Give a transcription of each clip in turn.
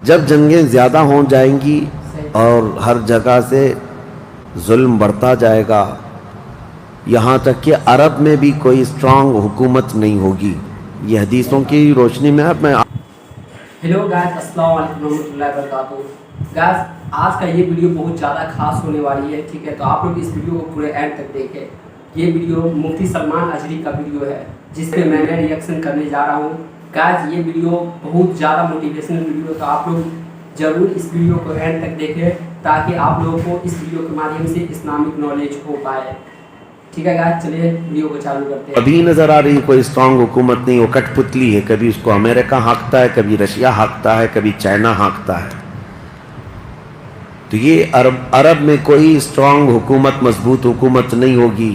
جب جنگیں زیادہ ہو جائیں گی اور ہر جگہ سے ظلم بڑھتا جائے گا، یہاں تک کہ عرب میں بھی کوئی اسٹرانگ حکومت نہیں ہوگی. یہ حدیثوں کی روشنی میں اب میں ہیلو گائز، السلام علیکم ورحمۃ اللہ وبرکاتہ. گائز، آج کا یہ ویڈیو بہت زیادہ خاص ہونے والی ہے، ٹھیک ہے؟ تو آپ لوگ اس ویڈیو کو پورے اینڈ تک دیکھیں. یہ ویڈیو مفتی سلمان اجری کا ویڈیو ہے جس پہ میں نے ریئیکشن کرنے جا رہا ہوں. گائز، یہ ویڈیو بہت زیادہ موٹیویشنل ویڈیو ہے، تو آپ لوگ ضرور اس ویڈیو کو اینڈ تک دیکھیں تاکہ آپ لوگوں کو اس ویڈیو کے مادھیم سے اسلامک نالج ہو پائے. ٹھیک ہے گائز، چلیے ویڈیو کو چالو کرتے ہیں. ابھی نظر آ رہی کوئی اسٹرانگ حکومت نہیں، وہ کٹ پتلی ہے. کبھی اس کو امریکہ ہانکتا ہے، کبھی رشیا ہانکتا ہے، کبھی چائنا ہانکتا ہے. تو یہ عرب میں کوئی اسٹرانگ حکومت، مضبوط حکومت نہیں ہوگی.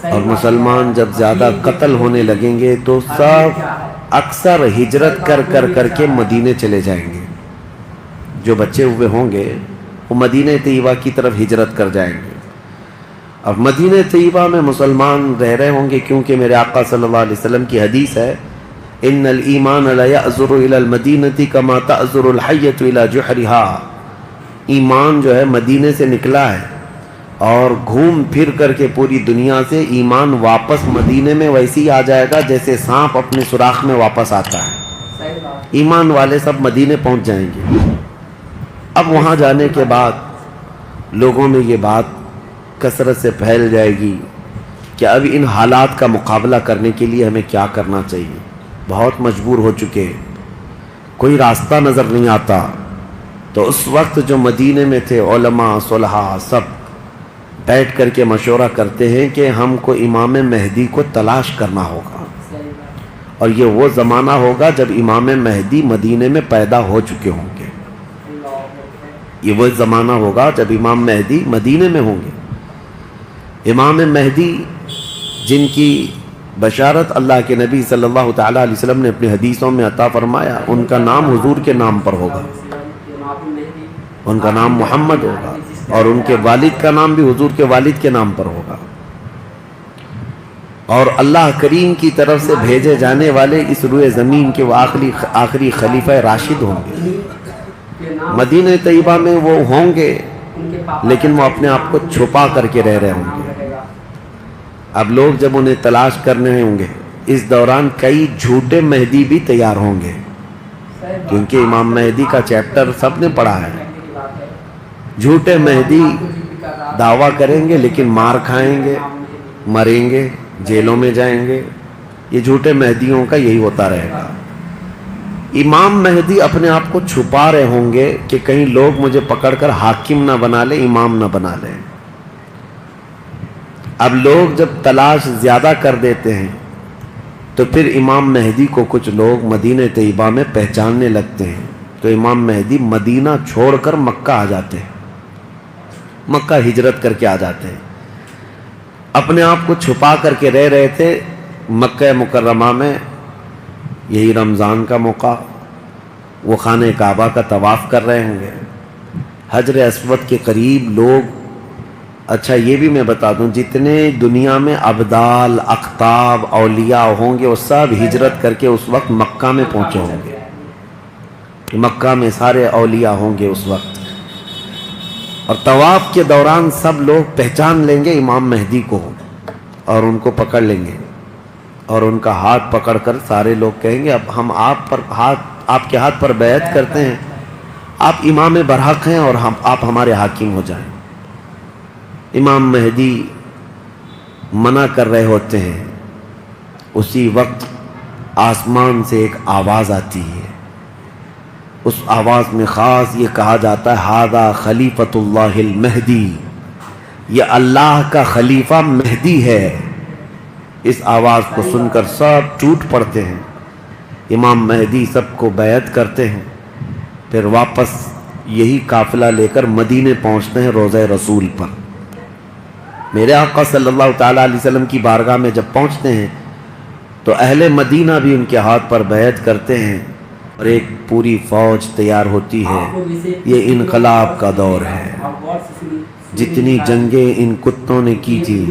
اور مسلمان جب زیادہ قتل ہونے لگیں گے تو سب اکثر ہجرت کر کر کر کے مدینے چلے جائیں گے. جو بچے ہوئے ہوں گے وہ مدینہ طیبہ کی طرف ہجرت کر جائیں گے. اور مدینہ طیبہ میں مسلمان رہ رہے ہوں گے، کیونکہ میرے آقا صلی اللہ علیہ وسلم کی حدیث ہے، ان الایمان لا یأذر الی المدینہ کما تأذر الحیۃ الی جحرہا. ایمان جو ہے مدینے سے نکلا ہے اور گھوم پھر کر کے پوری دنیا سے ایمان واپس مدینے میں ویسے ہی آ جائے گا جیسے سانپ اپنے سوراخ میں واپس آتا ہے. ایمان والے سب مدینے پہنچ جائیں گے. اب وہاں جانے کے بعد لوگوں میں یہ بات کثرت سے پھیل جائے گی کہ اب ان حالات کا مقابلہ کرنے کے لیے ہمیں کیا کرنا چاہیے. بہت مجبور ہو چکے، کوئی راستہ نظر نہیں آتا. تو اس وقت جو مدینے میں تھے علماء صلحاء سب بیٹھ کر کے مشورہ کرتے ہیں کہ ہم کو امام مہدی کو تلاش کرنا ہوگا. اور یہ وہ زمانہ ہوگا جب امام مہدی مدینے میں پیدا ہو چکے ہوں گے. یہ وہ زمانہ ہوگا جب امام مہدی مدینے میں ہوں گے. امام مہدی جن کی بشارت اللہ کے نبی صلی اللہ تعالیٰ علیہ وسلم نے اپنی حدیثوں میں عطا فرمایا، ان کا نام حضور کے نام پر ہوگا. ان کا نام محمد ہوگا اور ان کے والد کا نام بھی حضور کے والد کے نام پر ہوگا. اور اللہ کریم کی طرف سے بھیجے جانے والے اس روئے زمین کے وہ آخری خلیفہ راشد ہوں گے. مدینہ طیبہ میں وہ ہوں گے لیکن وہ اپنے آپ کو چھپا کر کے رہ رہے ہوں گے. اب لوگ جب انہیں تلاش کرنے ہوں گے، اس دوران کئی جھوٹے مہدی بھی تیار ہوں گے، کیونکہ امام مہدی کا چیپٹر سب نے پڑھا ہے. جھوٹے مہدی دعویٰ کریں گے لیکن مار کھائیں گے، مریں گے، جیلوں میں جائیں گے. یہ جھوٹے مہدیوں کا یہی ہوتا رہے گا. امام مہدی اپنے آپ کو چھپا رہے ہوں گے کہ کہیں لوگ مجھے پکڑ کر حاکم نہ بنا لیں، امام نہ بنا لیں. اب لوگ جب تلاش زیادہ کر دیتے ہیں تو پھر امام مہدی کو کچھ لوگ مدینہ طیبہ میں پہچاننے لگتے ہیں. تو امام مہدی مدینہ چھوڑ کر مکہ آ جاتے ہیں، مکہ ہجرت کر کے آ جاتے ہیں. اپنے آپ کو چھپا کر کے رہ رہے تھے مکہ مکرمہ میں. یہی رمضان کا موقع، وہ خانہ کعبہ کا طواف کر رہے ہوں گے، حجر اسود کے قریب لوگ. اچھا یہ بھی میں بتا دوں، جتنے دنیا میں ابدال، اقطاب، اولیاء ہوں گے وہ سب ہجرت کر کے اس وقت مکہ میں پہنچے ہوں گے. مکہ میں سارے اولیاء ہوں گے اس وقت. اور طواف کے دوران سب لوگ پہچان لیں گے امام مہدی کو اور ان کو پکڑ لیں گے اور ان کا ہاتھ پکڑ کر سارے لوگ کہیں گے اب ہم آپ کے ہاتھ پر بیعت کرتے ہیں، آپ امام برحق ہیں اور آپ ہمارے حاکم ہو جائیں. امام مہدی منع کر رہے ہوتے ہیں، اسی وقت آسمان سے ایک آواز آتی ہے. اس آواز میں خاص یہ کہا جاتا ہے ھذا خلیفۃ اللہ المہدی، یہ اللہ کا خلیفہ مہدی ہے. اس آواز کو سن کر سب ٹوٹ پڑتے ہیں. امام مہدی سب کو بیعت کرتے ہیں، پھر واپس یہی قافلہ لے کر مدینے پہنچتے ہیں روضہ رسول پر. میرے آقا صلی اللہ تعالیٰ علیہ وسلم کی بارگاہ میں جب پہنچتے ہیں تو اہل مدینہ بھی ان کے ہاتھ پر بیعت کرتے ہیں اور ایک پوری فوج تیار ہوتی ہے. یہ انقلاب کا دور ہے. جتنی جنگیں ان کتوں نے کی تھی،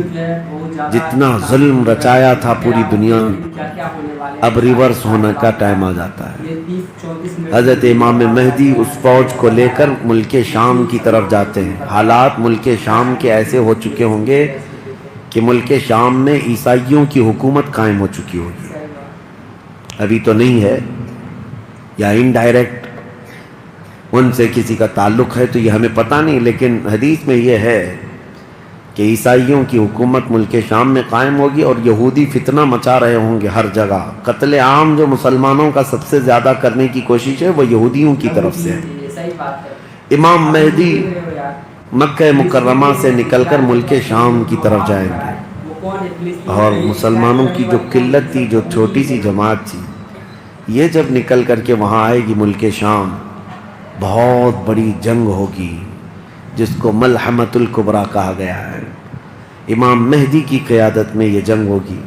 جتنا ظلم رچایا تھا پوری دنیا میں، اب ریورس ہونے کا ٹائم آ جاتا ہے. یہ 30-34 منٹ حضرت امام مہدی اس فوج کو لے کر ملک شام کی طرف جاتے ہیں. حالات ملک شام کے ایسے ہو چکے ہوں گے کہ ملک شام میں عیسائیوں کی حکومت قائم ہو چکی ہوگی. ابھی تو نہیں ہے, یا انڈائریکٹ ان سے کسی کا تعلق ہے تو یہ ہمیں پتہ نہیں, لیکن حدیث میں یہ ہے کہ عیسائیوں کی حکومت ملک شام میں قائم ہوگی اور یہودی فتنہ مچا رہے ہوں گے ہر جگہ. قتل عام جو مسلمانوں کا سب سے زیادہ کرنے کی کوشش ہے وہ یہودیوں کی طرف سے ہے. صحیح بات ہے. امام مہدی مکہ مکرمہ سے نکل کر ملک شام کی طرف جائیں گے, اور مسلمانوں کی جو قلت تھی, جو چھوٹی سی جماعت تھی, یہ جب نکل کر کے وہاں آئے گی ملک شام, بہت بڑی جنگ ہوگی جس کو ملحمۃ الکبریٰ کہا گیا ہے. امام مہدی کی قیادت میں یہ جنگ ہوگی.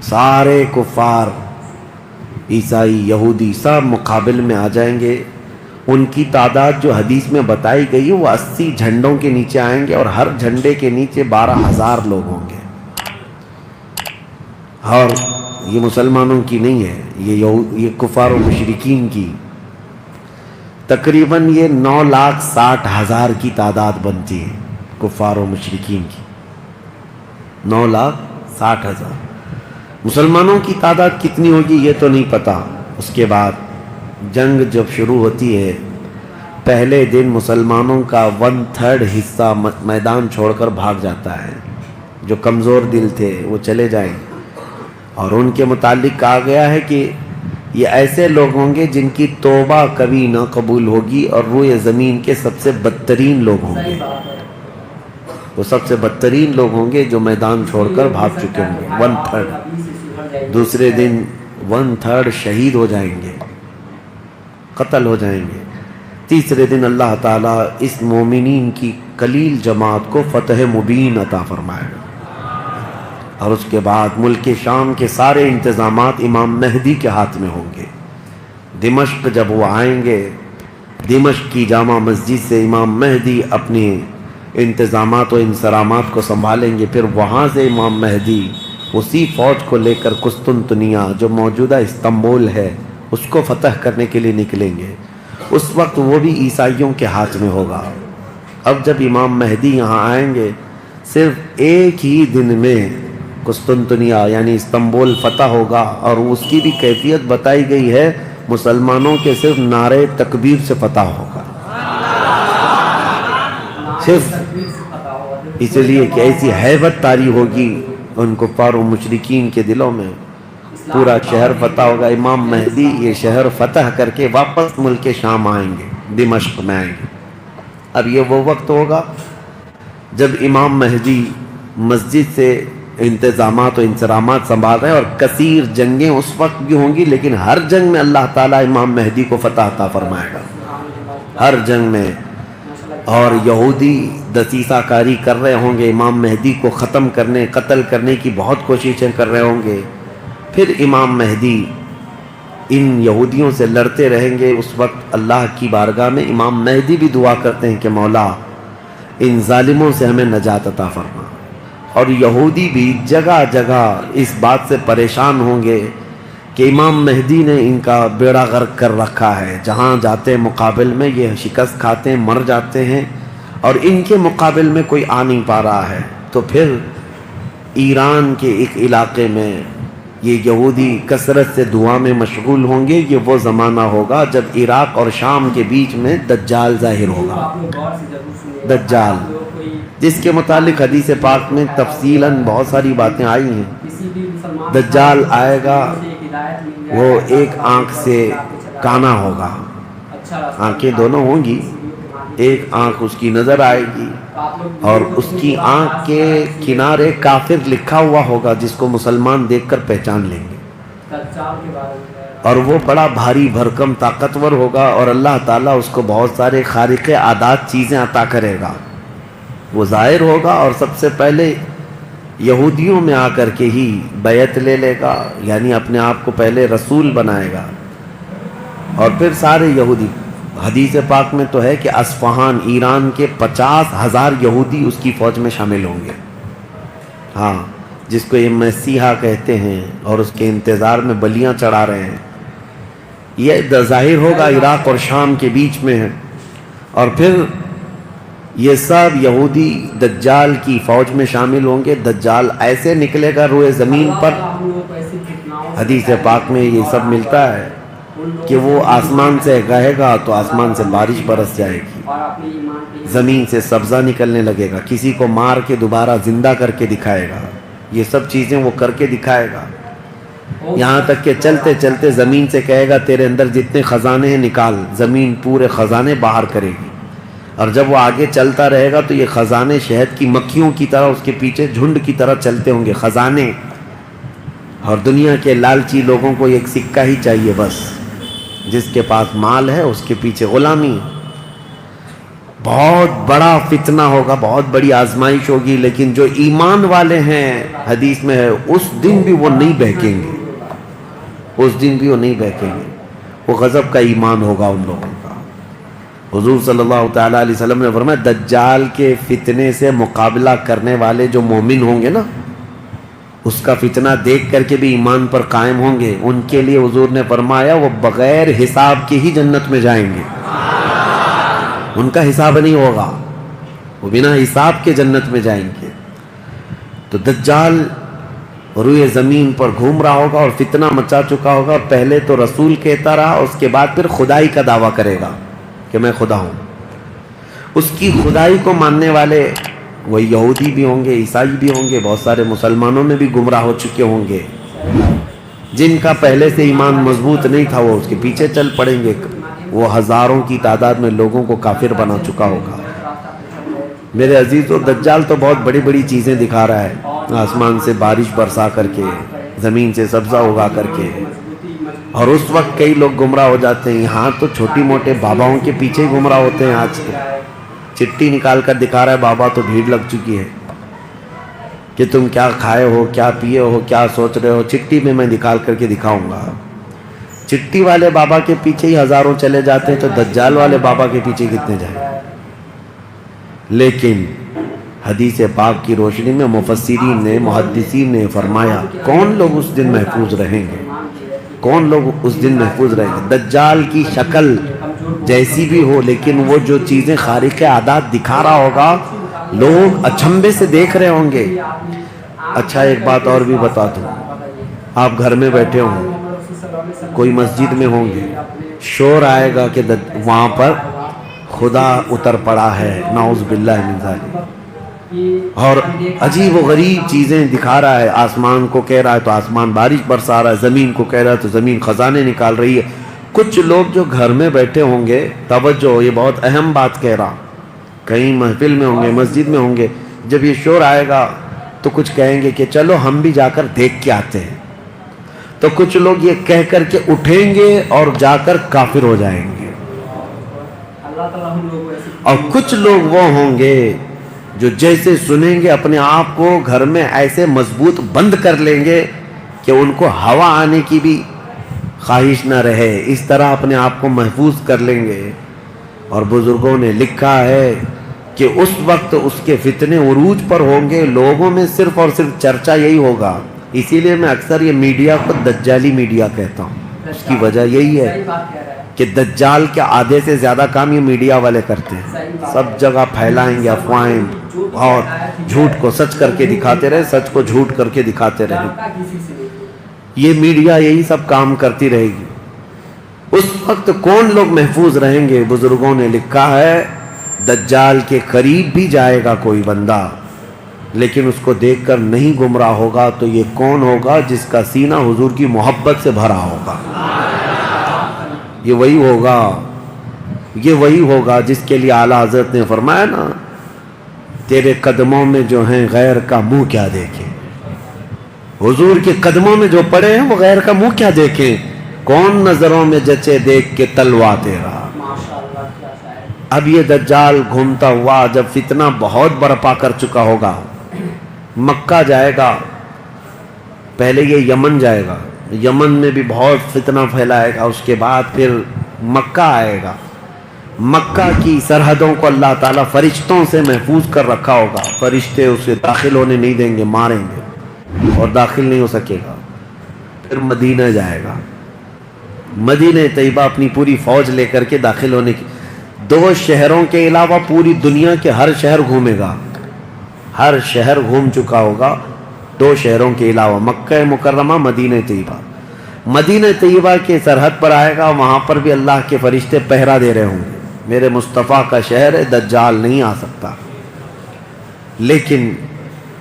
سارے کفار, عیسائی, یہودی سب مقابل میں آ جائیں گے. ان کی تعداد جو حدیث میں بتائی گئی ہے وہ 80 جھنڈوں کے نیچے آئیں گے, اور ہر جھنڈے کے نیچے 12,000 لوگ ہوں گے. اور یہ مسلمانوں کی نہیں ہے, یہ کفار و مشرکین کی. تقریباً یہ 9,60,000 کی تعداد بنتی ہے کفار و مشرکین کی. 9,60,000. مسلمانوں کی تعداد کتنی ہوگی یہ تو نہیں پتا. اس کے بعد جنگ جب شروع ہوتی ہے, پہلے دن مسلمانوں کا 1/3 حصہ میدان چھوڑ کر بھاگ جاتا ہے. جو کمزور دل تھے وہ چلے جائیں, اور ان کے متعلق کہا گیا ہے کہ یہ ایسے لوگ ہوں گے جن کی توبہ کبھی نہ قبول ہوگی, اور روئے زمین کے سب سے بدترین لوگ ہوں گے. وہ سب سے بدترین لوگ ہوں گے جو میدان چھوڑ کر بھاگ چکے ہوں گے. 1/3. دوسرے دن 1/3 شہید ہو جائیں گے, قتل ہو جائیں گے. تیسرے دن اللہ تعالیٰ اس مومنین کی قلیل جماعت کو فتح مبین عطا فرمائے گا, اور اس کے بعد ملک شام کے سارے انتظامات امام مہدی کے ہاتھ میں ہوں گے. دمشق جب وہ آئیں گے, دمشق کی جامع مسجد سے امام مہدی اپنے انتظامات و انصرامات کو سنبھالیں گے. پھر وہاں سے امام مہدی اسی فوج کو لے کر قسطنطنیہ جو موجودہ استنبول ہے اس کو فتح کرنے کے لیے نکلیں گے. اس وقت وہ بھی عیسائیوں کے ہاتھ میں ہوگا. اب جب امام مہدی یہاں آئیں گے, صرف ایک ہی دن میں قسطنطنیہ یعنی استنبول فتح ہوگا, اور اس کی بھی کیفیت بتائی گئی ہے, مسلمانوں کے صرف نعرے تکبیر سے فتح ہوگا. صرف اس لیے کہ ایسی ہیبت طاری ہوگی ان کفار و مشرکین کے دلوں میں, پورا شہر فتح ہوگا. امام مہدی یہ شہر فتح کر کے واپس ملک شام آئیں گے, دمشق میں آئیں گے. اب یہ وہ وقت ہوگا جب امام مہدی مسجد سے انتظامات و انصرامات سنبھال رہے ہیں, اور کثیر جنگیں اس وقت بھی ہوں گی, لیکن ہر جنگ میں اللہ تعالیٰ امام مہدی کو فتح عطا فرمائے گا, ہر جنگ میں. اور یہودی دسیسہ کاری کر رہے ہوں گے, امام مہدی کو ختم کرنے, قتل کرنے کی بہت کوششیں کر رہے ہوں گے. پھر امام مہدی ان یہودیوں سے لڑتے رہیں گے. اس وقت اللہ کی بارگاہ میں امام مہدی بھی دعا کرتے ہیں کہ مولا ان ظالموں سے ہمیں نجات عطا فرما. اور یہودی بھی جگہ جگہ اس بات سے پریشان ہوں گے کہ امام مہدی نے ان کا بیڑا غرق کر رکھا ہے. جہاں جاتے مقابل میں یہ شکست کھاتے ہیں, مر جاتے ہیں, اور ان کے مقابل میں کوئی آ نہیں پا رہا ہے. تو پھر ایران کے ایک علاقے میں یہ یہودی کثرت سے دعا میں مشغول ہوں گے. یہ وہ زمانہ ہوگا جب عراق اور شام کے بیچ میں دجال ظاہر ہوگا. دجال جس کے متعلق حدیث پاک میں تفصیلاً بہت ساری باتیں آئی ہیں. دجال آئے گا, وہ ایک آنکھ سے کانا ہوگا, آنکھیں دونوں ہوں گی, ایک آنکھ اس کی نظر آئے گی, اور اس کی آنکھ کے کنارے کافر لکھا ہوا ہوگا جس کو مسلمان دیکھ کر پہچان لیں گے. اور وہ بڑا بھاری بھرکم طاقتور ہوگا, اور اللہ تعالیٰ اس کو بہت سارے خارق عادات چیزیں عطا کرے گا. وہ ظاہر ہوگا اور سب سے پہلے یہودیوں میں آ کر کے ہی بیعت لے لے گا, یعنی اپنے آپ کو پہلے رسول بنائے گا. اور پھر سارے یہودی, حدیث پاک میں تو ہے کہ اصفہان ایران کے 50,000 یہودی اس کی فوج میں شامل ہوں گے. ہاں, جس کو یہ مسیحا کہتے ہیں اور اس کے انتظار میں بلیاں چڑھا رہے ہیں، یہ ظاہر ہوگا عراق اور شام کے بیچ میں ہے، اور پھر یہ سب یہودی دجال کی فوج میں شامل ہوں گے۔ دجال ایسے نکلے گا روئے زمین پر، حدیث پاک میں یہ سب ملتا ہے کہ وہ آسمان سے کہے گا تو آسمان سے بارش برس جائے گی، زمین سے سبزہ نکلنے لگے گا، کسی کو مار کے دوبارہ زندہ کر کے دکھائے گا، یہ سب چیزیں وہ کر کے دکھائے گا، یہاں تک کہ چلتے چلتے زمین سے کہے گا تیرے اندر جتنے خزانے ہیں نکال، زمین پورے خزانے باہر کرے گی، اور جب وہ آگے چلتا رہے گا تو یہ خزانے شہد کی مکھیوں کی طرح اس کے پیچھے جھنڈ کی طرح چلتے ہوں گے خزانے، اور دنیا کے لالچی لوگوں کو ایک سکہ ہی چاہیے بس، جس کے پاس مال ہے اس کے پیچھے غلامی۔ بہت بڑا فتنہ ہوگا، بہت بڑی آزمائش ہوگی، لیکن جو ایمان والے ہیں حدیث میں ہے اس دن بھی وہ نہیں بہکیں گے، اس دن بھی وہ نہیں بہکیں گے، وہ غضب کا ایمان ہوگا ان لوگوں کا۔ حضور صلی اللہ تعالیٰ علیہ وسلم نے فرمایا دجال کے فتنے سے مقابلہ کرنے والے جو مومن ہوں گے نا، اس کا فتنہ دیکھ کر کے بھی ایمان پر قائم ہوں گے، ان کے لیے حضور نے فرمایا وہ بغیر حساب کے ہی جنت میں جائیں گے، ان کا حساب نہیں ہوگا، وہ بنا حساب کے جنت میں جائیں گے۔ تو دجال روئے زمین پر گھوم رہا ہوگا اور فتنہ مچا چکا ہوگا، پہلے تو رسول کہتا رہا، اس کے بعد پھر خدائی کا دعویٰ کرے گا کہ میں خدا ہوں۔ اس کی خدائی کو ماننے والے وہ یہودی بھی ہوں گے، عیسائی بھی ہوں گے، بہت سارے مسلمانوں میں بھی گمراہ ہو چکے ہوں گے، جن کا پہلے سے ایمان مضبوط نہیں تھا وہ اس کے پیچھے چل پڑیں گے، وہ ہزاروں کی تعداد میں لوگوں کو کافر بنا چکا ہوگا۔ میرے عزیزو، دجال تو بہت بڑی بڑی چیزیں دکھا رہا ہے، آسمان سے بارش برسا کر کے، زمین سے سبزہ اگا کر کے، اور اس وقت کئی لوگ گمراہ ہو جاتے ہیں۔ یہاں تو چھوٹی موٹے باباؤں کے پیچھے گمراہ ہوتے ہیں، آج تو چٹی نکال کر دکھا رہا ہے بابا، تو بھیڑ لگ چکی ہے کہ تم کیا کھائے ہو، کیا پیے ہو، کیا سوچ رہے ہو، چٹی میں نکال کر کے دکھاؤں گا۔ چٹی والے بابا کے پیچھے ہی ہزاروں چلے جاتے ہیں، تو دجال والے بابا کے پیچھے کتنے جائیں؟ لیکن حدیث پاک کی روشنی میں مفسرین نے، محدثین نے فرمایا کون لوگ اس دن محفوظ رہیں گے، کون لوگ اس دن محفوظ رہیں گے؟ دجال کی شکل جیسی بھی ہو، لیکن وہ جو چیزیں خارق عادات دکھا رہا ہوگا لوگ اچنبے سے دیکھ رہے ہوں گے۔ اچھا ایک بات اور بھی بتا دوں، آپ گھر میں بیٹھے ہوں، کوئی مسجد میں ہوں گے، شور آئے گا کہ وہاں پر خدا اتر پڑا ہے، نعوذ باللہ من ذالک، اور عجیب و غریب چیزیں دکھا رہا ہے، آسمان کو کہہ رہا ہے تو آسمان بارش برسا رہا ہے، زمین کو کہہ رہا ہے تو زمین خزانے نکال رہی ہے۔ کچھ لوگ جو گھر میں بیٹھے ہوں گے، توجہ یہ بہت اہم بات کہہ رہا، کہیں محفل میں ہوں گے، مسجد میں ہوں گے، جب یہ شور آئے گا تو کچھ کہیں گے کہ چلو ہم بھی جا کر دیکھ کے آتے ہیں، تو کچھ لوگ یہ کہہ کر کے اٹھیں گے اور جا کر کافر ہو جائیں گے، اور کچھ لوگ وہ ہوں گے جو جیسے سنیں گے اپنے آپ کو گھر میں ایسے مضبوط بند کر لیں گے کہ ان کو ہوا آنے کی بھی خواہش نہ رہے، اس طرح اپنے آپ کو محفوظ کر لیں گے۔ اور بزرگوں نے لکھا ہے کہ اس وقت اس کے فتنے عروج پر ہوں گے، لوگوں میں صرف اور صرف چرچا یہی ہوگا۔ اسی لیے میں اکثر یہ میڈیا کو دجالی میڈیا کہتا ہوں، اس کی وجہ یہی ہے کہ دجال کے آدھے سے زیادہ کام یہ میڈیا والے کرتے ہیں، سب جگہ پھیلائیں گے افواہیں اور جھوٹ کو سچ کر کے دکھاتے رہے، سچ کو جھوٹ کر کے دکھاتے رہے، یہ میڈیا یہی سب کام کرتی رہے گی۔ اس وقت کون لوگ محفوظ رہیں گے؟ بزرگوں نے لکھا ہے دجال کے قریب بھی جائے گا کوئی بندہ، لیکن اس کو دیکھ کر نہیں گمراہ ہوگا، تو یہ کون ہوگا؟ جس کا سینہ حضور کی محبت سے بھرا ہوگا، یہ وہی ہوگا، یہ وہی ہوگا جس کے لیے اعلیٰ حضرت نے فرمایا نا، تیرے قدموں میں جو ہیں غیر کا منہ کیا دیکھیں، حضور کے قدموں میں جو پڑے ہیں وہ غیر کا منہ کیا دیکھیں، کون نظروں میں جچے دیکھ کے تلوا تیرا۔ اب یہ دجال گھومتا ہوا جب فتنہ بہت برپا کر چکا ہوگا، مکہ جائے گا، پہلے یہ یمن جائے گا، یمن میں بھی بہت فتنہ پھیلائے گا، اس کے بعد پھر مکہ آئے گا، مکہ کی سرحدوں کو اللہ تعالیٰ فرشتوں سے محفوظ کر رکھا ہوگا، فرشتے اسے داخل ہونے نہیں دیں گے، ماریں گے، اور داخل نہیں ہو سکے گا. پھر مدینہ جائے گا. مدینہ طیبہ اپنی پوری فوج لے کر کے داخل ہونے کی 2 شہروں کے علاوہ پوری دنیا کے ہر شہر گھومے گا. ہر شہر گھوم چکا ہوگا 2 شہروں کے علاوہ، مکہ مکرمہ، مدینہ طیبہ. مدینہ طیبہ کے سرحد پر آئے گا، وہاں پر بھی اللہ کے فرشتے پہرا دے رہے ہوں گے. میرے مصطفیٰ کا شہر ہے، دجال نہیں آ سکتا. لیکن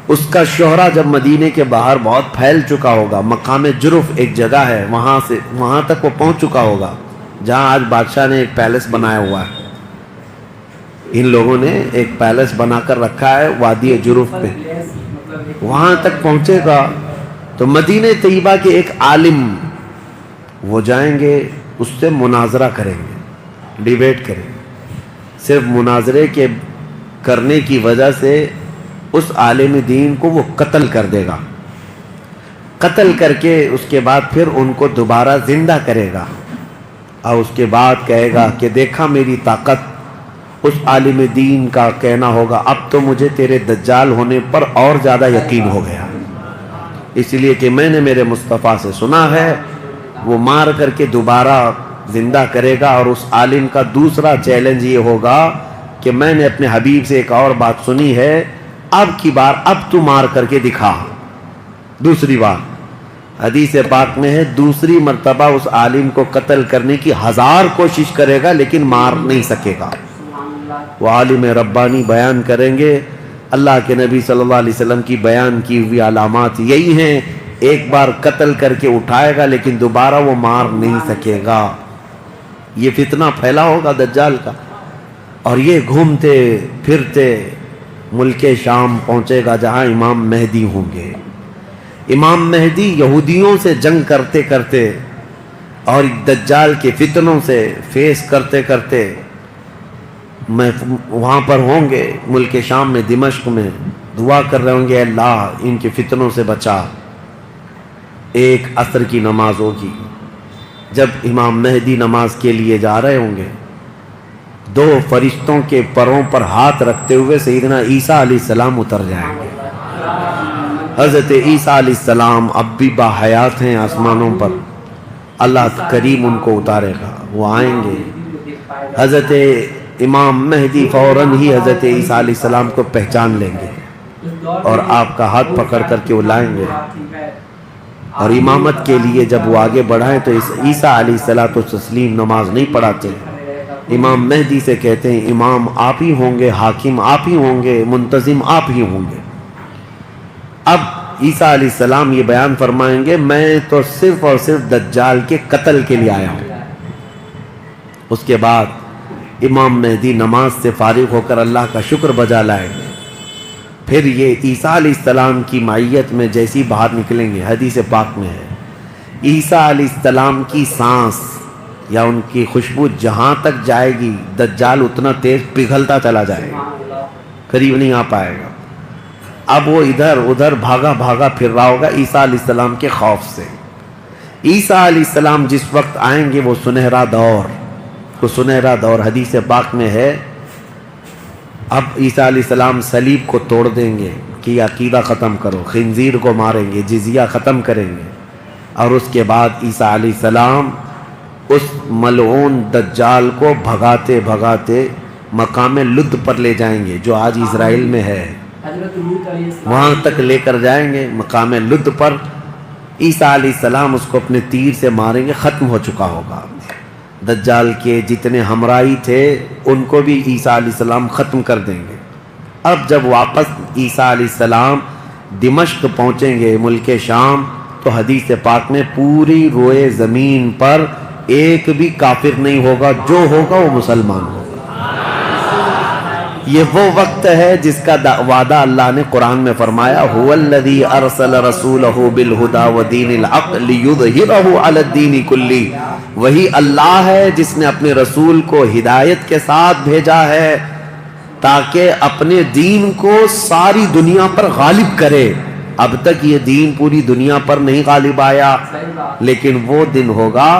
اس کا شہرہ جب مدینے کے باہر بہت پھیل چکا ہوگا، مقام جرف ایک جگہ ہے، وہاں تک وہ پہنچ چکا ہوگا جہاں آج بادشاہ نے ایک پیلس بنایا ہوا ہے. ان لوگوں نے ایک پیلس بنا کر رکھا ہے وادی جرف پہ. وہاں تک پہنچے گا تو مدینہ طیبہ کے ایک عالم وہ جائیں گے، اس سے مناظرہ کریں گے، ڈیبیٹ کریں گے. صرف مناظرے کے کرنے کی وجہ سے اس عالم دین کو وہ قتل کر دے گا. قتل کر کے اس کے بعد پھر ان کو دوبارہ زندہ کرے گا، اور اس کے بعد کہے گا کہ دیکھا میری طاقت. اس عالم دین کا کہنا ہوگا اب تو مجھے تیرے دجال ہونے پر اور زیادہ یقین ہو گیا، اس لیے کہ میں نے میرے مصطفیٰ سے سنا ہے. وہ مار کر کے دوبارہ زندہ کرے گا. اور اس عالم کا دوسرا چیلنج یہ ہوگا کہ میں نے اپنے حبیب سے ایک اور بات سنی ہے، اب کی بار اب تو مار کر کے دکھا. دوسری بار حدیث پاک میں ہے دوسری مرتبہ اس عالم کو قتل کرنے کی 1000 کوشش کرے گا لیکن مار نہیں سکے گا. وہ عالم ربانی بیان کریں گے، اللہ کے نبی صلی اللہ علیہ وسلم کی بیان کی ہوئی علامات یہی ہیں. ایک بار قتل کر کے اٹھائے گا لیکن دوبارہ وہ مار نہیں سکے گا. یہ فتنہ پھیلا ہوگا دجال کا. اور یہ گھومتے پھرتے ملک شام پہنچے گا جہاں امام مہدی ہوں گے. امام مہدی یہودیوں سے جنگ کرتے کرتے اور دجال کے فتنوں سے فیس کرتے کرتے وہاں پر ہوں گے ملک شام میں، دمشق میں. دعا کر رہے ہوں گے اللہ ان کے فتنوں سے بچا. ایک عصر کی نماز ہوگی، جب امام مہدی نماز کے لیے جا رہے ہوں گے، 2 فرشتوں کے پروں پر ہاتھ رکھتے ہوئے سیدنا عیسیٰ علیہ السلام اتر جائیں گے. حضرت عیسیٰ علیہ السلام اب بھی باحیات ہیں آسمانوں پر. اللہ کریم ان کو اتارے گا، وہ آئیں گے. حضرت امام مہدی فوراً ہی حضرت عیسیٰ علیہ السلام کو پہچان لیں گے اور آپ کا ہاتھ پکڑ کر کے وہ لائیں گے. اور امامت کے لیے جب وہ آگے بڑھائیں تو عیسیٰ علیہ الصلوۃ والتسلیم نماز نہیں پڑھاتے. امام مہدی سے کہتے ہیں امام آپ ہی ہوں گے، حاکم آپ ہی ہوں گے، منتظم آپ ہی ہوں گے. اب عیسیٰ علیہ السلام یہ بیان فرمائیں گے میں تو صرف اور صرف دجال کے قتل کے لیے آیا ہوں. اس کے بعد امام مہدی نماز سے فارغ ہو کر اللہ کا شکر بجا لائیں گے. پھر یہ عیسیٰ علیہ السلام کی معیت میں جیسی باہر نکلیں گے، حدیث پاک میں ہے عیسیٰ علیہ السلام کی سانس یا ان کی خوشبو جہاں تک جائے گی دجال اتنا تیز پگھلتا چلا جائے گا، قریب نہیں آ پائے گا. اب وہ ادھر ادھر بھاگا بھاگا پھر رہا ہوگا عیسیٰ علیہ السلام کے خوف سے. عیسیٰ علیہ السلام جس وقت آئیں گے وہ سنہرا دور حدیث پاک میں ہے. اب عیسیٰ علیہ السلام صلیب کو توڑ دیں گے کہ یہ عقیدہ ختم کرو، خنزیر کو ماریں گے، جزیہ ختم کریں گے. اور اس کے بعد عیسیٰ علیہ السلام اس ملعون دجال کو بھگاتے بھگاتے مقام لد پر لے جائیں گے جو آج اسرائیل میں ہے. وہاں تک لے کر جائیں گے مقام لد پر. عیسیٰ علیہ السلام اس کو اپنے تیر سے ماریں گے، ختم ہو چکا ہوگا. دجال کے جتنے ہمراہی تھے ان کو بھی عیسیٰ علیہ السلام ختم کر دیں گے. اب جب واپس عیسیٰ علیہ السلام دمشق پہنچیں گے ملک شام تو حدیث پاک میں پوری روئے زمین پر ایک بھی کافر نہیں ہوگا، جو ہوگا وہ مسلمان ہوگا. یہ وہ وقت ہے جس کا وعدہ اللہ نے قرآن میں فرمایا هو الذی ارسل رسولہ بالہدی ودین الحق لیظہرہ علی الدین کلہ. وہی اللہ ہے جس نے اپنے رسول کو ہدایت کے ساتھ بھیجا ہے تاکہ اپنے دین کو ساری دنیا پر غالب کرے. اب تک یہ دین پوری دنیا پر نہیں غالب آیا، لیکن وہ دن ہوگا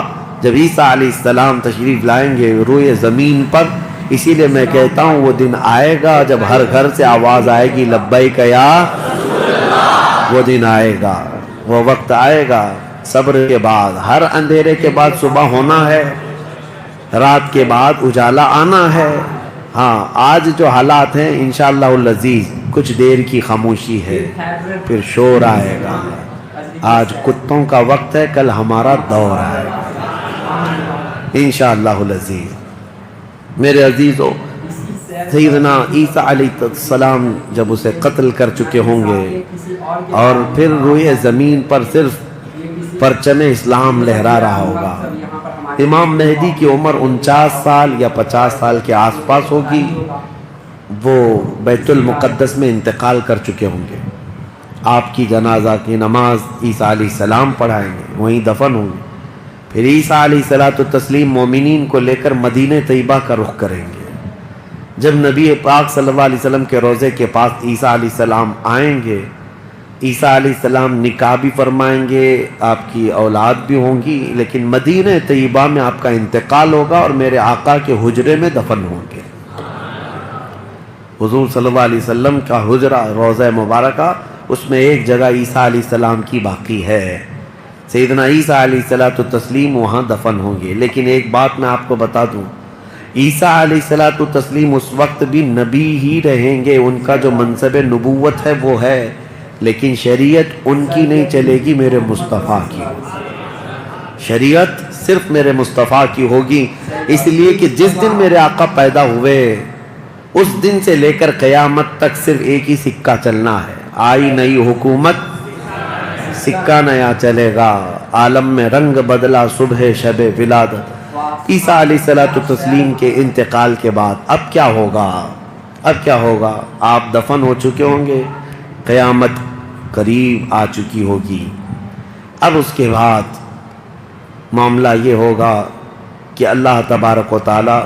جب عیسیٰ علیہ السلام تشریف لائیں گے روئے زمین پر. اسی لیے میں کہتا ہوں وہ دن آئے گا جب ہر گھر سے آواز آئے گی لبیک یا وہ دن آئے گا، وہ وقت آئے گا، صبر کے بعد، ہر اندھیرے کے بعد صبح ہونا ہے، رات کے بعد اجالا آنا ہے۔ ہاں آج جو حالات ہیں انشاءاللہ العزیز کچھ دیر کی خاموشی ہے، پھر شور آئے گا۔ آج کتوں کا وقت ہے، کل ہمارا دور آئے گا انشاءاللہ العزیز۔ میرے عزیزو، سیدنا عیسیٰ علیہ السلام جب اسے قتل کر چکے ہوں گے اور پھر روئے زمین پر صرف پرچم اسلام لہرا رہا ہوگا، امام مہدی کی عمر 49 سال یا 50 سال کے آس پاس ہوگی، وہ بیت المقدس میں انتقال کر چکے ہوں گے۔ آپ کی جنازہ کی نماز عیسیٰ علیہ السلام پڑھائیں گے، وہیں دفن ہوں گے۔ پھر عیسیٰ علیہ السلام مومنین کو لے کر مدینہ طیبہ کا رخ کریں گے۔ جب نبی پاک صلی اللہ علیہ وسلم کے روضے کے پاس عیسیٰ علیہ السلام آئیں گے، عیسیٰ علیہ السلام نکاح بھی فرمائیں گے، آپ کی اولاد بھی ہوں گی، لیکن مدینہ طیبہ میں آپ کا انتقال ہوگا اور میرے آقا کے حجرے میں دفن ہوں گے۔ حضور صلی اللہ علیہ وسلم کا حجرہ روضہ مبارکہ، اس میں ایک جگہ عیسیٰ علیہ السلام کی باقی ہے، سیدنا عیسیٰ علیہ السلام وہاں دفن ہوں گے۔ لیکن ایک بات میں آپ کو بتا دوں، عیسیٰ علیہ السلام اس وقت بھی نبی ہی رہیں گے، ان کا جو منصب نبوت ہے وہ ہے، لیکن شریعت ان کی نہیں چلے گی، میرے مصطفیٰ کی شریعت صرف میرے مصطفیٰ کی ہوگی۔ اس لیے کہ جس دن میرے آقا پیدا ہوئے اس دن سے لے کر قیامت تک صرف ایک ہی سکہ چلنا ہے، آئی نئی حکومت سکہ نیا چلے گا، عالم میں رنگ بدلا صبح شب ولادت۔ عیسیٰ علیہ السلام کے انتقال کے بعد اب کیا ہوگا؟ اب کیا ہوگا؟ آپ دفن ہو چکے ہوں گے، قیامت قریب آ چکی ہوگی۔ اب اس کے بعد معاملہ یہ ہوگا کہ اللہ تبارک و تعالی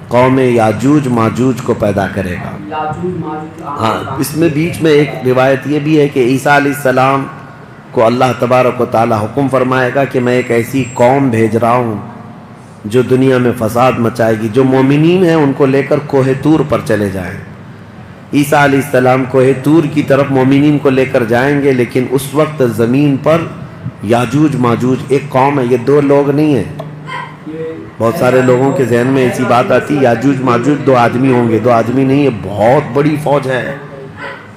قوم یاجوج ماجوج کو پیدا کرے گا۔ ہاں، اس میں بیچ میں ایک روایت یہ بھی ہے کہ عیسیٰ علیہ السلام کو اللہ تبارک و تعالی حکم فرمائے گا کہ میں ایک ایسی قوم بھیج رہا ہوں جو دنیا میں فساد مچائے گی، جو مومنین ہیں ان کو لے کر کوہ طور پر چلے جائیں۔ عیسیٰ علیہ السلام کوہ طور کی طرف مومنین کو لے کر جائیں گے، لیکن اس وقت زمین پر یاجوج ماجوج ایک قوم ہے، یہ دو لوگ نہیں ہیں۔ بہت سارے لوگوں کے ذہن میں ایسی بات آتی ہے یاجوج ماجوج دو آدمی ہوں گے، دو آدمی نہیں، یہ بہت بڑی فوج ہے،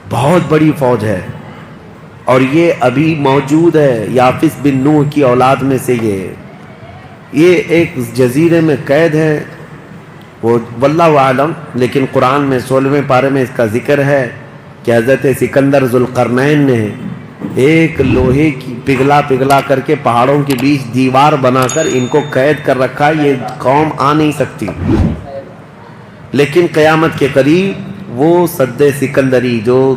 بہت بڑی فوج ہے، اور یہ ابھی موجود ہے۔ یافس بن نوح کی اولاد میں سے یہ ایک جزیرے میں قید ہے، وہ واللہ عالم، لیکن قرآن میں 16ویں پارے میں اس کا ذکر ہے کہ حضرت سکندر ذوالقرنین نے ایک لوہے کی پگھلا کر کے پہاڑوں کے بیچ دیوار بنا کر ان کو قید کر رکھا، یہ قوم آ نہیں سکتی۔ لیکن قیامت کے قریب وہ سد سکندری جو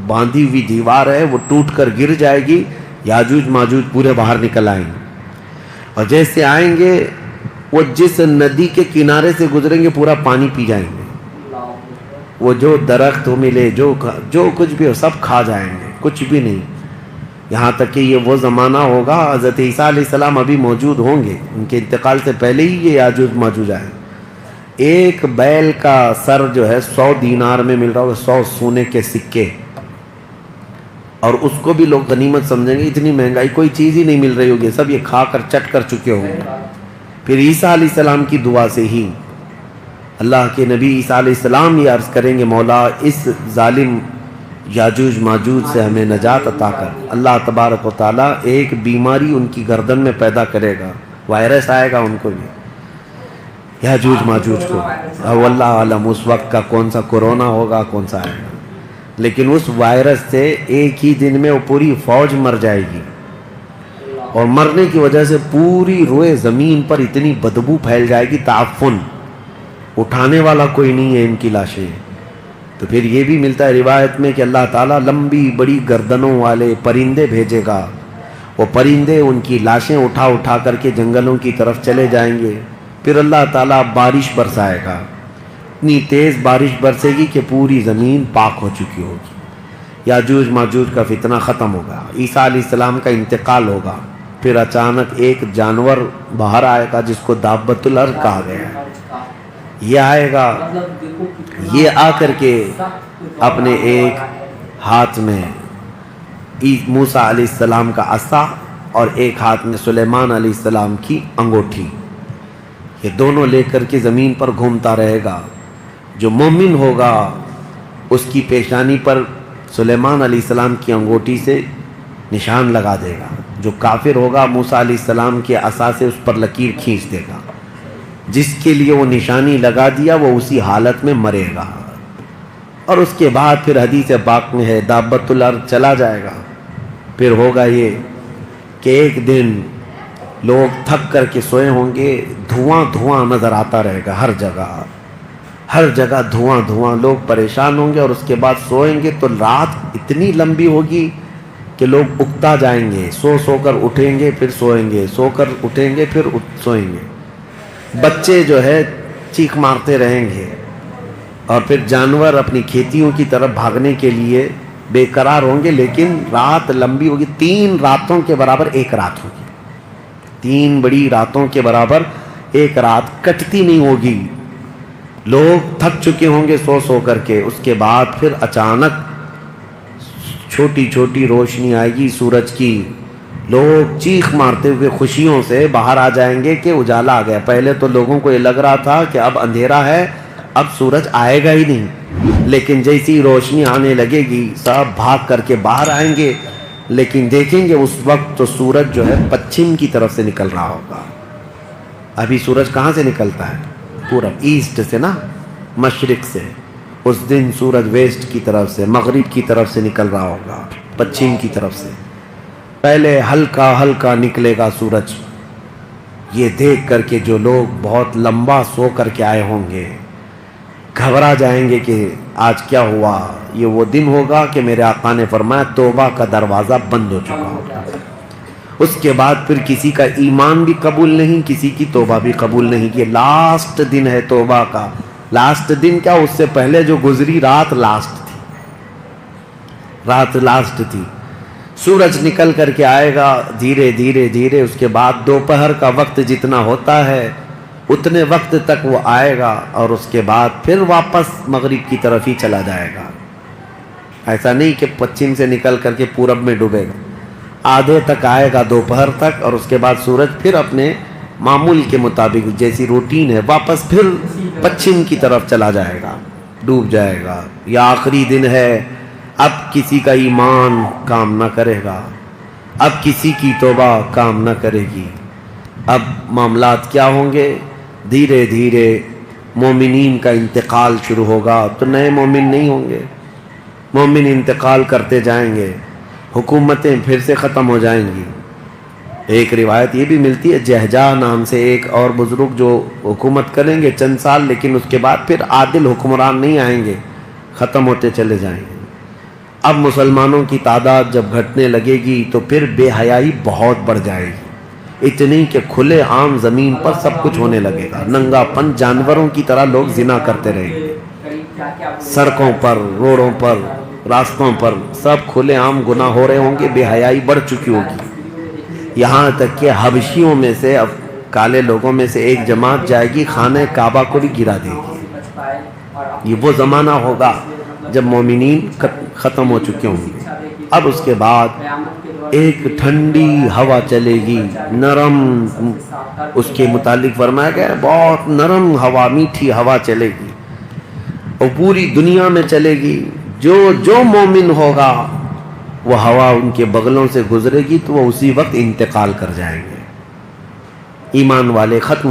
باندھی ہوئی دیوار ہے وہ ٹوٹ کر گر جائے گی، یاجوج ماجوج پورے باہر نکل آئیں گے، اور جیسے آئیں گے وہ جس ندی کے کنارے سے گزریں گے پورا پانی پی جائیں گے، وہ جو درخت ملے جو کچھ بھی ہو سب کھا جائیں گے، کچھ بھی نہیں، یہاں تک کہ یہ وہ زمانہ ہوگا حضرت عیسیٰ علیہ السلام ابھی موجود ہوں گے، ان کے انتقال سے پہلے ہی یہ یاجوج ماجوج آئے۔ ایک بیل کا سر جو ہے 100 دینار میں مل رہا ہوگا، 100 سونے کے سکے، اور اس کو بھی لوگ غنیمت سمجھیں گے، اتنی مہنگائی کوئی چیز ہی نہیں مل رہی ہوگی، سب یہ کھا کر چٹ کر چکے ہوں گے۔ پھر عیسیٰ علیہ السلام کی دعا سے ہی اللہ کے نبی عیسیٰ علیہ السلام یہ عرض کریں گے مولا اس ظالم یاجوج ماجوج سے ہمیں نجات عطا کر۔ اللہ تبارک و تعالیٰ ایک بیماری ان کی گردن میں پیدا کرے گا، وائرس آئے گا ان کو بھی، یاجوج ماجوج کو، واللہ عالم اس وقت کا کون سا کورونا ہوگا کون سا آئے گا، لیکن اس وائرس سے ایک ہی دن میں وہ پوری فوج مر جائے گی، اور مرنے کی وجہ سے پوری روئے زمین پر اتنی بدبو پھیل جائے گی، تعفن، اٹھانے والا کوئی نہیں ہے ان کی لاشیں۔ تو پھر یہ بھی ملتا ہے روایت میں کہ اللہ تعالیٰ لمبی بڑی گردنوں والے پرندے بھیجے گا، وہ پرندے ان کی لاشیں اٹھا کر کے جنگلوں کی طرف چلے جائیں گے، پھر اللہ تعالیٰ بارش برسائے گا، اتنی تیز بارش برسے گی کہ پوری زمین پاک ہو چکی ہوگی، یاجوج ماجوج کا فتنہ ختم ہوگا، عیسیٰ علیہ السلام کا انتقال ہوگا، پھر اچانک ایک جانور باہر آئے گا جس کو دابۃ الارض کہا گیا ہے، یہ آئے گا، یہ آ کر کے اپنے ایک ہاتھ میں موسیٰ علیہ السلام کا عصا اور ایک ہاتھ میں سلیمان علیہ السلام کی انگوٹھی، یہ دونوں لے کر کے زمین پر گھومتا رہے گا۔ جو مومن ہوگا اس کی پیشانی پر سلیمان علیہ السلام کی انگوٹھی سے نشان لگا دے گا، جو کافر ہوگا موسیٰ علیہ السلام کے عصا سے اس پر لکیر کھینچ دے گا۔ جس کے لیے وہ نشانی لگا دیا وہ اسی حالت میں مرے گا۔ اور اس کے بعد پھر حدیث پاک میں ہے دابۃ الارض چلا جائے گا۔ پھر ہوگا یہ کہ ایک دن لوگ تھک کر کے سوئے ہوں گے، دھواں دھواں نظر آتا رہے گا، ہر جگہ دھواں دھواں، لوگ پریشان ہوں گے۔ اور اس کے بعد سوئیں گے تو رات اتنی لمبی ہوگی کہ لوگ اکتا جائیں گے، سو کر اٹھیں گے پھر سوئیں گے، سو کر اٹھیں گے پھر سوئیں گے۔ بچے جو ہے چیخ مارتے رہیں گے، اور پھر جانور اپنی کھیتیوں کی طرف بھاگنے کے لیے بے قرار ہوں گے۔ لیکن رات لمبی ہوگی، 3 راتوں کے برابر ایک رات ہوگی، 3 بڑی راتوں کے برابر ایک رات کٹتی نہیں ہوگی۔ لوگ تھک چکے ہوں گے سو کر کے۔ اس کے بعد پھر اچانک چھوٹی چھوٹی روشنی آئے گی سورج کی، لوگ چیخ مارتے ہوئے خوشیوں سے باہر آ جائیں گے کہ اجالا آ گیا۔ پہلے تو لوگوں کو یہ لگ رہا تھا کہ اب اندھیرا ہے، اب سورج آئے گا ہی نہیں، لیکن جیسی روشنی آنے لگے گی سب بھاگ کر کے باہر آئیں گے۔ لیکن دیکھیں گے اس وقت تو سورج جو ہے پچھم کی طرف سے نکل رہا ہوگا۔ ابھی سورج کہاں سے نکلتا ہے؟ پورب، ایسٹ سے نا، مشرق سے۔ اس دن سورج ویسٹ کی طرف سے، مغرب کی طرف سے نکل رہا ہوگا، پچھم کی طرف سے۔ پہلے ہلکا ہلکا نکلے گا سورج۔ یہ دیکھ کر کے جو لوگ بہت لمبا سو کر کے آئے ہوں گے گھبرا جائیں گے کہ آج کیا ہوا۔ یہ وہ دن ہوگا کہ میرے آقا نے فرمایا توبہ کا دروازہ بند ہو چکا ہوگا۔ اس کے بعد پھر کسی کا ایمان بھی قبول نہیں، کسی کی توبہ بھی قبول نہیں۔ یہ لاسٹ دن ہے توبہ کا۔ لاسٹ دن کیا، اس سے پہلے جو گزری رات لاسٹ تھی، رات لاسٹ تھی۔ سورج نکل کر کے آئے گا دھیرے دھیرے دھیرے۔ اس کے بعد دوپہر کا وقت جتنا ہوتا ہے اتنے وقت تک وہ آئے گا، اور اس کے بعد پھر واپس مغرب کی طرف ہی چلا جائے گا۔ ایسا نہیں کہ پچھم سے نکل کر کے پورب میں ڈوبے گا، آدھے تک آئے گا دوپہر تک، اور اس کے بعد سورج پھر اپنے معمول کے مطابق جیسی روٹین ہے واپس پھر پچھم کی طرف چلا جائے گا، ڈوب جائے گا۔ یہ آخری دن ہے، اب کسی کا ایمان کام نہ کرے گا، اب کسی کی توبہ کام نہ کرے گی۔ اب معاملات کیا ہوں گے؟ دھیرے دھیرے مومنین کا انتقال شروع ہوگا، تو نئے مومن نہیں ہوں گے، مومن انتقال کرتے جائیں گے، حکومتیں پھر سے ختم ہو جائیں گی۔ ایک روایت یہ بھی ملتی ہے جہجہ نام سے ایک اور بزرگ جو حکومت کریں گے چند سال، لیکن اس کے بعد پھر عادل حکمران نہیں آئیں گے، ختم ہوتے چلے جائیں گے۔ اب مسلمانوں کی تعداد جب گھٹنے لگے گی تو پھر بے حیائی بہت بڑھ جائے گی، اتنی کہ کھلے عام زمین پر سب کچھ ہونے لگے گا، ننگا پن، جانوروں کی طرح لوگ زنا کرتے رہیں گے، سڑکوں پر، روڈوں پر، راستوں پر سب کھلے عام گناہ ہو رہے ہوں گے، بے حیائی بڑھ چکی ہوگی۔ یہاں تک کہ حبشیوں میں سے، اب کالے لوگوں میں سے ایک جماعت جائے گی خانہ کعبہ کو بھی گرا دے گی۔ یہ وہ زمانہ ہوگا جب مومنین ختم ہو چکے ہوں گے۔ اب اس کے بعد ایک ٹھنڈی ہوا چلے گی، نرم، اس کے متعلق فرمایا گیا بہت نرم ہوا، میٹھی ہوا چلے گی، اور پوری دنیا میں چلے گی۔ جو مومن ہوگا وہ ہوا ان کے بغلوں سے گزرے گی تو وہ اسی وقت انتقال کر جائیں گے۔ ایمان والے ختم ہو